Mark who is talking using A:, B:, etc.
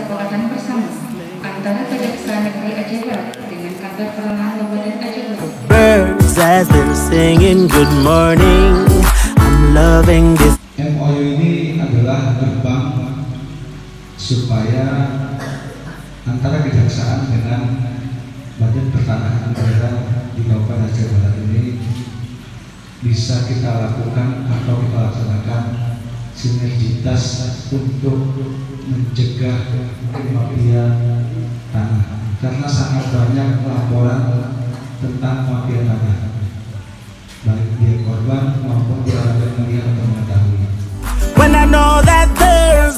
A: kesepakatan bersama antara Kejaksaan Negeri Aceh Barat dengan kantor perlahan Kabupaten Aceh Barat.
B: Birds as they're singing good morning. I'm loving this.
C: MOU ini adalah gerbang supaya antara kejaksaan dengan Badan Pertanahan Daerah di Kabupaten Aceh Barat ini bisa kita lakukan atau kita laksanakan sinergitas untuk mencegah mafia tanah, karena sangat banyak laporan tentang mafia tanah, baik dia korban maupun dia yang melihat atau mengetahui.
B: When I know that there's